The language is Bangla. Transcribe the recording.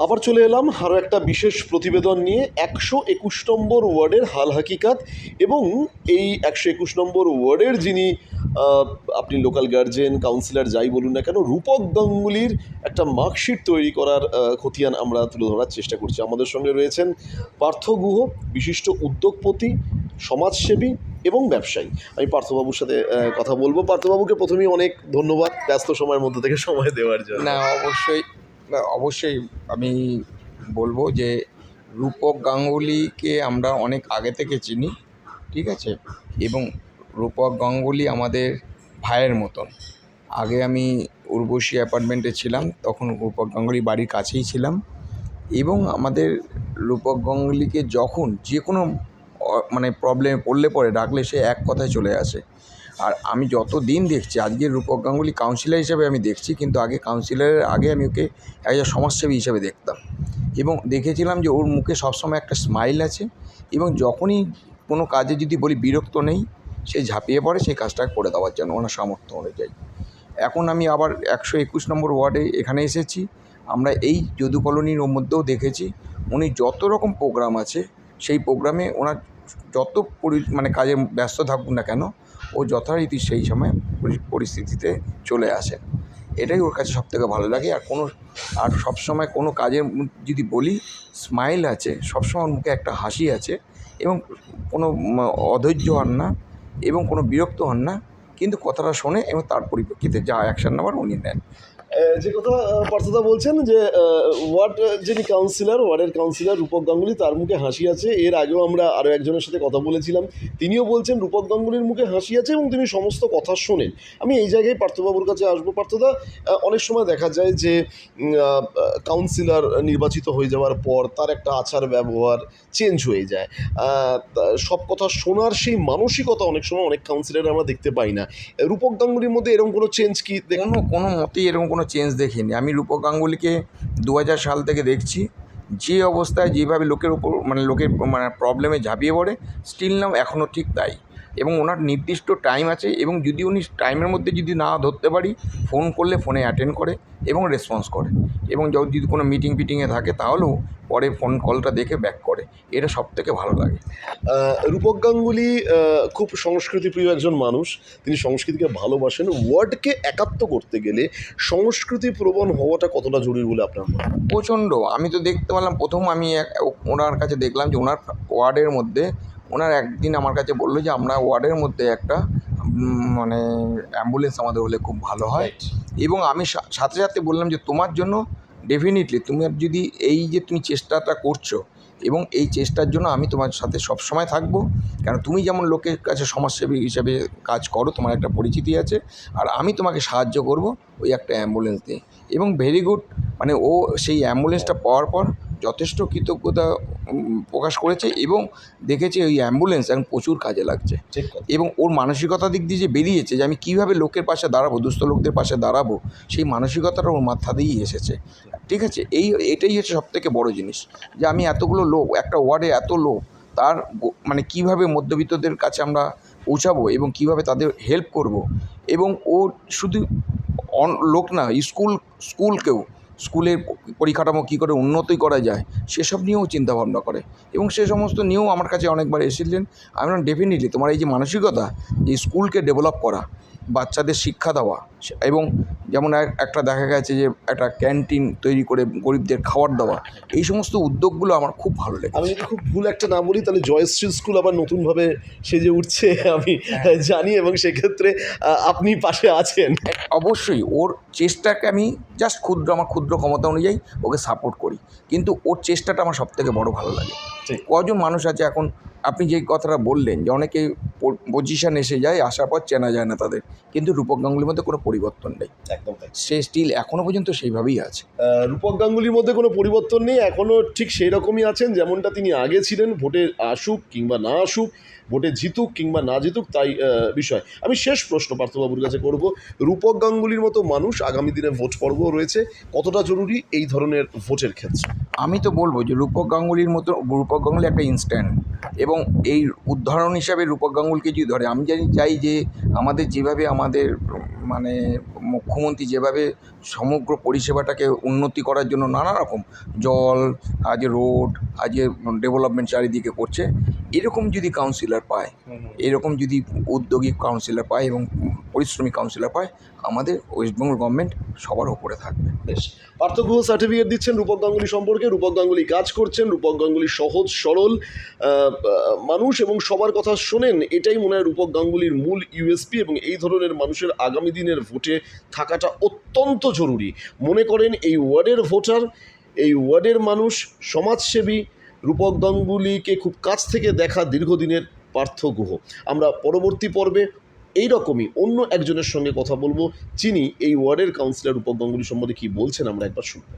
আবার চলে এলাম আরও একটা বিশেষ প্রতিবেদন নিয়ে 121 নম্বর ওয়ার্ডের হাল হাকিকাত। এবং এই 121 নম্বর ওয়ার্ডের যিনি আপনি লোকাল গার্জেন কাউন্সিলর যাই বলুন না কেন, রূপক গাঙ্গুলির একটা মার্কশিট তৈরি করার খতিয়ান আমরা তুলে ধরার চেষ্টা করছি। আমাদের সঙ্গে রয়েছেন পার্থ গুহ, বিশিষ্ট উদ্যোগপতি, সমাজসেবী এবং ব্যবসায়ী। আমি পার্থবাবুর সাথে কথা বলবো। পার্থবাবুকে প্রথমেই অনেক ধন্যবাদ ব্যস্ত সময়ের মধ্যে থেকে সময় দেওয়ার জন্য। না, অবশ্যই অবশ্যই আমি বলবো যে রূপক গাঙ্গুলিকে আমরা অনেক আগে থেকে চিনি, ঠিক আছে? এবং রূপক গাঙ্গুলি আমাদের ভাইয়ের মতন। আগে আমি উর্বশী অ্যাপার্টমেন্টে ছিলাম, তখন রূপক গাঙ্গুলি বাড়ির কাছেই ছিলাম। এবং আমাদের রূপক গাঙ্গুলিকে যখন যে কোনো মানে প্রবলেমে পড়লে পরে ডাকলে সে এক কথায় চলে আসে। আর আমি যত দিন দেখছি, আজকে রূপক গাঙ্গুলি কাউন্সিলর হিসেবে আমি দেখছি, কিন্তু আগে কাউন্সিলরের আগে আমি ওকে একজন সমাজসেবী হিসেবে দেখতাম। এবং দেখেছিলাম যে ওর মুখে সবসময় একটা স্মাইল আছে, এবং যখনই কোনো কাজে যদি বলি বিরক্ত নেই, সে ঝাঁপিয়ে পড়ে সেই কাজটা করে দেওয়ার জন্য ওনার সামর্থ্য অনুযায়ী। এখন আমি আবার 121 নম্বর ওয়ার্ডে এখানে এসেছি। আমরা এই যদু কলোনির মধ্যেও দেখেছি উনি যত রকম প্রোগ্রাম আছে সেই প্রোগ্রামে ওনার যত মানে কাজে ব্যস্ত থাকুক না কেন, ও যথারীতি সেই সময় পরিস্থিতিতে চলে আসে। এটাই ওর কাছে সবথেকে ভালো লাগে। আর সবসময় কোনো কাজের যদি বলি, স্মাইল আছে, সবসময় ওর মুখে একটা হাসি আছে, এবং কোনো অধৈর্য হন না এবং কোনো বিরক্ত হন না, কিন্তু কথাটা শোনে এবং তার পরিপ্রেক্ষিতে যা অ্যাকশন নেওয়ার উনি নেন। যে কথা পার্থদা বলছেন যে ওয়ার্ড যিনি কাউন্সিলর, ওয়ার্ডের কাউন্সিলর রূপক গাঙ্গুলি, তার মুখে হাসি আছে। এর আগেও আমরা আরও একজনের সাথে কথা বলেছিলাম, তিনিও বলছেন রূপক গাঙ্গুলির মুখে হাসি আছে এবং তিনি সমস্ত কথা শোনেন। আমি এই জায়গায় পার্থবাবুর কাছে আসবো। পার্থদা, অনেক সময় দেখা যায় যে কাউন্সিলর নির্বাচিত হয়ে যাওয়ার পর তার একটা আচার ব্যবহার চেঞ্জ হয়ে যায়। সব কথা শোনার সেই মানসিকতা অনেক সময় অনেক কাউন্সিলর আমরা দেখতে পাই না। রূপক গাঙ্গুলির মধ্যে এরকম কোনো চেঞ্জ কি কোনো মতেই এরকম কোনো চেঞ্জ দেখিনি। আমি রূপক গাঙ্গুলিকে 2000 সাল থেকে দেখছি, যে অবস্থায় যেভাবে লোকের ওপর লোকের প্রবলেমে ঝাঁপিয়ে পড়ে, স্টিল নাও এখনও ঠিক তাই। এবং ওনার নির্দিষ্ট টাইম আছে, এবং যদি উনি টাইমের মধ্যে যদি না ধরতে পারি, ফোন করলে ফোনে অ্যাটেন্ড করে এবং রেসপন্স করে। এবং যদি কোনো মিটিংয়ে থাকে তাহলেও পরে ফোন কলটা দেখে ব্যাক করে। এটা সবথেকে ভালো লাগে। রূপক গাঙ্গুলি খুব সংস্কৃতিপ্রিয় একজন মানুষ, তিনি সংস্কৃতিকে ভালোবাসেন। ওয়ার্ডকে একাত্ম করতে গেলে সংস্কৃতি প্রবণ হওয়াটা কতটা জরুরি বলে আপনার মনে হয়? প্রচণ্ড। আমি তো দেখতে পেলাম, প্রথম আমি ওনার কাছে দেখলাম যে ওনার ওয়ার্ডের মধ্যে ওনার একদিন আমার কাছে বললো যে আমরা ওয়ার্ডের মধ্যে একটা অ্যাম্বুলেন্স আমাদের হলে খুব ভালো হয়। এবং আমি সাথে সাথে বললাম যে তোমার জন্য ডেফিনেটলি, তুমি যদি এই যে তুমি চেষ্টাটা করছো, এবং এই চেষ্টার জন্য আমি তোমার সাথে সবসময় থাকবো। কেন, তুমি যেমন লোকের কাছে সমাজসেবী হিসেবে কাজ করো, তোমার একটা পরিচিতি আছে, আর আমি তোমাকে সাহায্য করব ওই একটা অ্যাম্বুলেন্স দিয়ে। এবং ভেরি গুড, ও সেই অ্যাম্বুলেন্সটা পাওয়ার পর যথেষ্ট কৃতজ্ঞতা প্রকাশ করেছে, এবং দেখেছে ওই অ্যাম্বুলেন্স এখন প্রচুর কাজে লাগছে। এবং ওর মানসিকতার দিক দিয়ে যে বেরিয়েছে যে আমি কীভাবে লোকের পাশে দাঁড়াবো, দুস্থ লোকদের পাশে দাঁড়াবো, সেই মানসিকতাটা ওর মাথা দিয়েই এসেছে। ঠিক আছে, এটাই হচ্ছে সবথেকে বড় জিনিস, যে আমি এতগুলো লোক, একটা ওয়ার্ডে এত লোক, তার কীভাবে মধ্যবিত্তদের কাছে আমরা পৌঁছাবো এবং কীভাবে তাদের হেল্প করব। এবং ও শুধু লোক না, স্কুলকেও, স্কুলের পরিকাঠামো কী করে উন্নতি করা যায় সেসব নিয়েও চিন্তাভাবনা করে। এবং সে সমস্ত নিয়েও আমার কাছে অনেকবার এসেছিলেন। আমি বললাম ডেফিনেটলি তোমার এই যে মানসিকতা, এই স্কুলকে ডেভেলপ করা, বাচ্চাদের শিক্ষা দেওয়া, এবং যেমন একটা দেখা গেছে যে একটা ক্যান্টিন তৈরি করে গরিবদের খাবার দেওয়া, এই সমস্ত উদ্যোগগুলো আমার খুব ভালো লেগেছে। আমি যদি খুব ভুল একটা না বলি, তাহলে জয়শ্রী স্কুল আবার নতুনভাবে সেজে উঠছে আমি জানি, এবং সেক্ষেত্রে আপনি পাশে আছেন। অবশ্যই ওর চেষ্টাকে আমি জাস্ট আমার ক্ষুদ্র ক্ষমতা অনুযায়ী ওকে সাপোর্ট করি, কিন্তু ওর চেষ্টাটা আমার সবথেকে বড় ভালো লাগে। কজন মানুষ আছে এখন, আপনি যে কথাটা বললেন যে অনেকে পজিশন এসে যায়, আসার পর চেনা যায় না তাদের, কিন্তু রূপক গাঙ্গুলির মধ্যে কোনো পরিবর্তন নেই। একদম সে স্টিল এখনও পর্যন্ত সেইভাবেই আছে। রূপক গাঙ্গুলির মধ্যে কোনো পরিবর্তন নেই, এখনও ঠিক সেই রকমই আছেন যেমনটা তিনি আগে ছিলেন। ভোটে আসুক কিংবা না আসুক, ভোটে জিতুক কিংবা না জিতুক, তাই বিষয়। আমি শেষ প্রশ্ন পার্থবাবুর কাছে করব, রূপক গাঙ্গুলির মতো মানুষ আগামী দিনে ভোট পর্ব রয়েছে, কতটা জরুরি এই ধরনের ভোটের ক্ষেত্রে? আমি তো বলবো যে রূপক গাঙ্গুলির মতো, রূপক গাঙ্গুলি একটা ইনস্ট্যান্ট, এবং এই উদাহরণ হিসাবে রূপক গাঙ্গুলিকে যদি ধরে, আমি চাই যে আমাদের যেভাবে আমাদের মানে মুখ্যমন্ত্রী যেভাবে সমগ্র পরিষেবাটাকে উন্নতি করার জন্য নানা রকম জল, আজ রোড, আজ ডেভেলপমেন্ট চারিদিকে করছে, এরকম যদি কাউন্সিলর পায়, এরকম যদি উদ্যোগী কাউন্সিলর পায় এবং পরিশ্রমী কাউন্সিলর পায়, আমাদের ওয়েস্টবেঙ্গল গভর্নমেন্ট সবার উপরে থাকবে। বেশ, পার্থ গুহ সার্টিফিকেট দিচ্ছেন রূপক গাঙ্গুলি সম্পর্কে। রূপক গাঙ্গুলি কাজ করছেন, রূপক গাঙ্গুলি সহজ সরল মানুষ এবং সবার কথা শোনেন, এটাই মনে হয় রূপক গাঙ্গুলির মূল ইউএসপি, এবং এই ধরনের মানুষের আগামী দিনের ভোটে থাকাটা অত্যন্ত জরুরি। মনে করেন এই ওয়ার্ডের ভোটার, এই ওয়ার্ডের মানুষ, সমাজসেবী রূপক গাঙ্গুলিকে খুব কাছ থেকে দেখা দীর্ঘদিনের পার্থ গুহ। আমরা পরবর্তী পর্বে এই রকমই অন্য একজনের সঙ্গে কথা বলবো, যিনি এই ওয়ার্ডের কাউন্সিলর রূপক গাঙ্গুলি সম্বন্ধে কী বলছেন আমরা একবার শুনব।